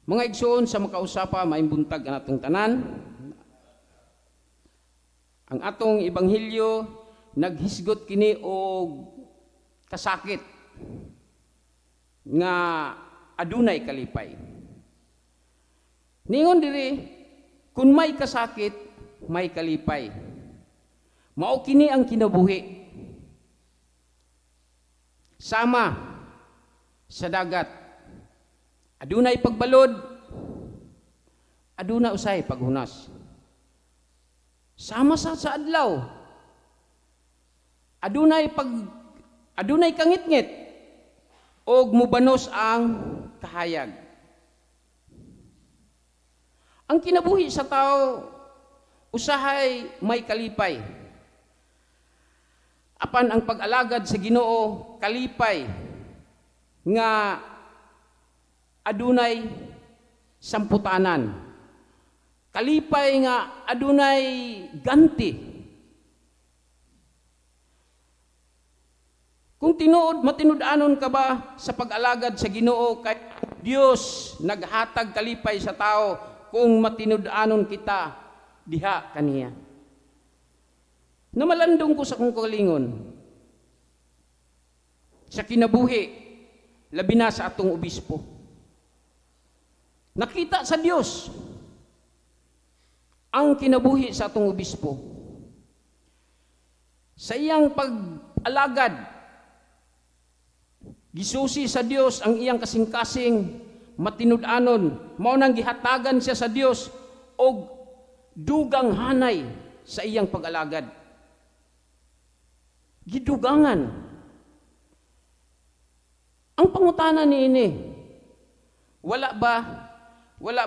Mga igsoon sa makausapa, maimbuntag ang atong tanan. Ang atong ebanghelyo naghisgot kini og kasakit nga adunay kalipay. Ningon diri, kun may kasakit, may kalipay. Mao kini ang kinabuhi. Sama sa dagat, adunay pagbalod, aduna usay paghunas. Sama sa adlaw, adunay kangit-ngit og mubanos ang kahayag. Ang kinabuhi sa tao usahay may kalipay. Apan ang pag-alagad sa Ginoo kalipay nga adunay samputanan. Kalipay nga adunay ganti. Kung matinud-anon ka ba sa pag-alagad sa Ginoo, kay Dios naghatag kalipay sa tao kung matinud-anon kita diha kaniya. Namalandong ko sa kong kalingon sa kinabuhi, labi na sa atong obispo. Nakita sa Dios ang kinabuhi sa atong obispo. Sa iyang pag-alagad, gisusi sa Dios ang iyang kasing-kasing matinud-anon, mao nang gihatagan siya sa Dios og dugang hanay sa iyang pag-alagad. Gidugangan. Ang pangutana niini, wala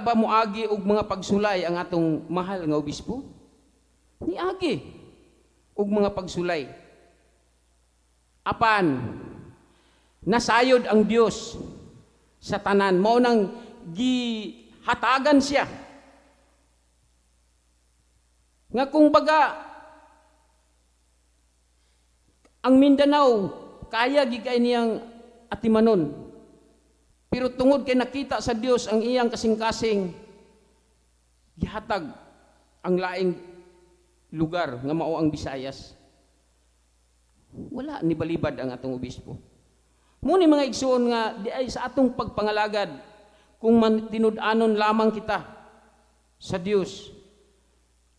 ba muagi og mga pagsulay ang atong mahal nga obispo? Niagi og mga pagsulay. Apan nasayod ang Dios sa tanan, mao nang gihatagan siya nga kung baga ang Mindanao kaya gigay niyang atimanon, pero tungod kay nakita sa Dios ang iyang kasing-kasing, gihatag ang laing lugar nga mao ang Visayas. Wala ni balibad ang atong obispo. Muni mga igsoon nga di ay sa atong pagpangalagad, kung tinud-anon lamang kita sa Dios,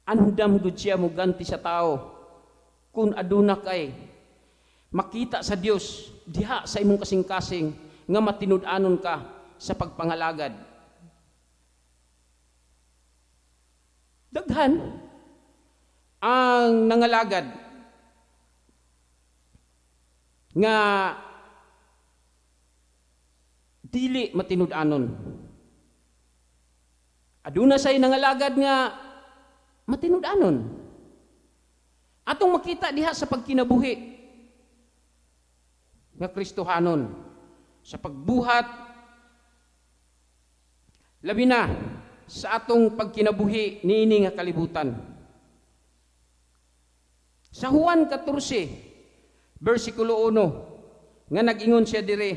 andam gud siya mo ganti sa tao kung aduna kay makita sa Dios diha sa imong kasing-kasing nga matinud-anon ka sa pagpangalagad. Daghan ang nangalagad nga dili matinud-anon. Aduna say nangalagad nga matinud-anon. Atong makita diha sa pagkinabuhi nga Kristohanon, sa pagbuhat, labi na sa atong pagkinabuhi niini nga kalibutan. Sa Juan 14, versikulo 1, nga nag-ingon siya dire,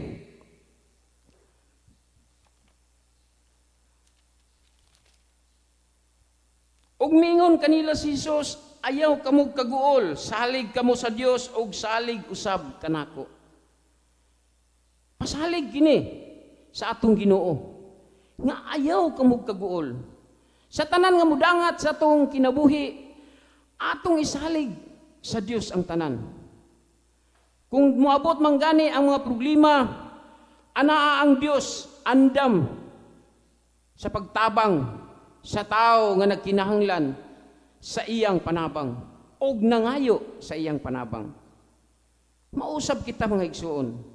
ug mingon kanila si Jesus, ayaw kamo kaguol, salig kamo sa Dios ug salig usab kanako. Pasalig gini sa atong Ginoo nga ayaw kamo kaguol. Sa tanan nga mudangat sa atong kinabuhi, atong isalig sa Dios ang tanan. Kung moabot man gani ang mga problema, anaa ang Dios andam sa pagtabang sa tao nga nagkinahanglan sa iyang panabang og nangayo sa iyang panabang. Mausab kita mga igsoon.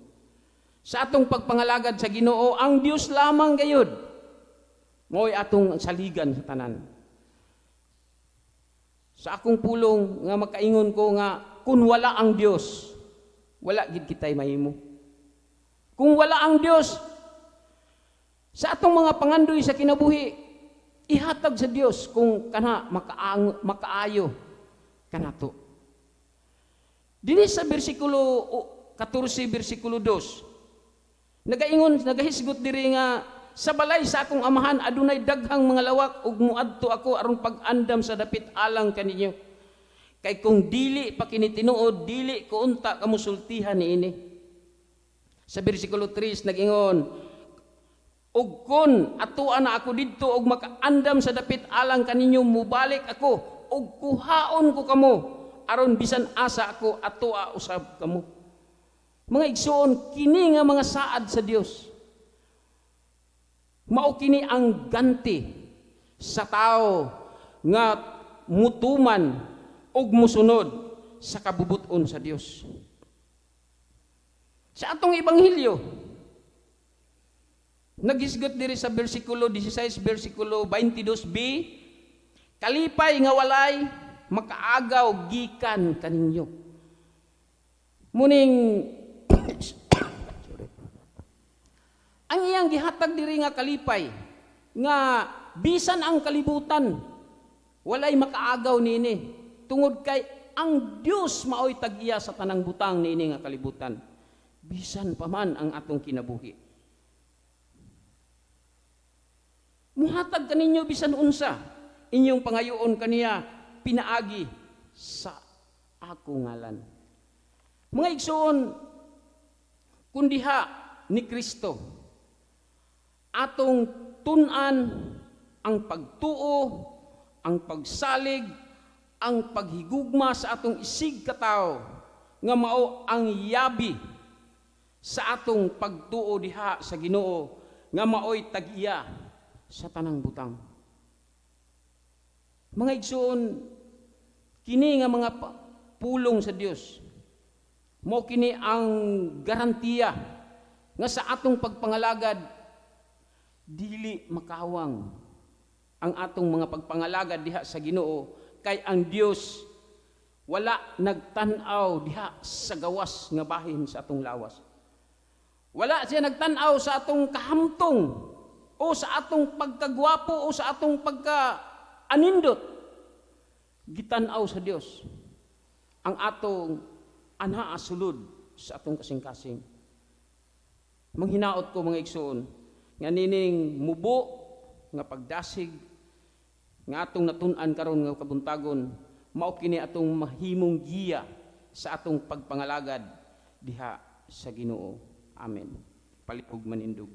Sa atong pagpangalagad sa Ginoo, ang Dios lamang gayud mo'y atong saligan sa tanan. Sa akong pulong nga makaingon ko nga kung wala ang Dios, wala gid kitay mahimo. Kung wala ang Dios, sa atong mga pangandoy sa kinabuhi, ihatag sa Dios kung kana makaayo kanato. Dili sa bersikulo 14, bersikulo 2, nagahisgot diri nga sa balay sa akong amahan adunay daghang mga lawak ug muadto ako aron pag-andam sa dapit alang kaninyo. Kay kung dili pa kini tinuod, dili ko unta kamusultihan niini. Sa bersikulo 3 nag-ingon, ug kun atuan na ako didto og makaandam sa dapit alang kaninyo, mubalik ako ug kuhaon ko kamo aron bisan asa ako atua usab kamo. Mga igsoon, kini nga mga saad sa Dios, mao kini ang ganti sa tao nga mutuman ug musunod sa kabubuton sa Dios. Sa atong ebanghelyo, nagisgot diri sa bersikulo 16, bersikulo 22b, kalipay nga walay makaagaw gikan kaninyo. Muning ang iyang gihatag diri nga kalipay nga bisan ang kalibutan walay makaagaw nini, tungod kay ang Dios maoy tag-iya sa tanang butang niini nga kalibutan, bisan pa man ang atong kinabuhi. Muhatag kaninyo bisan unsa inyong pangayoon kaniya pinaagi sa ako ngalan. Mga igsoon, kun diha ni Kristo atong tun-an ang pagtuo, ang pagsalig, ang paghigugma sa atong isig katawo nga mao ang yabi sa atong pagtuo diha sa Ginoo nga maoy tag-iya sa tanang butang. Mga igsoon, kini nga mga pulong sa Dios, mao kini ang garantiya nga sa atong pagpangalagad dili makawang ang atong mga pagpangalagad diha sa Ginoo, kay ang Dios wala nagtan-aw diha sa gawas nga bahin sa atong lawas. Wala siya nagtan-aw sa atong kahamtong o sa atong pagkagwapo o sa atong pagka-anindot. Gitan-aw sa Dios ang atong anaa sulod sa atong kasing-kasing. Manghinaot ko mga igsoon, nga nining mubo nga pagdasig nga atong natun-an karon nga kabuntagon, mao kini atong mahimong giya sa atong pagpangalagad diha sa Ginoo. Amen. Palihog manindog.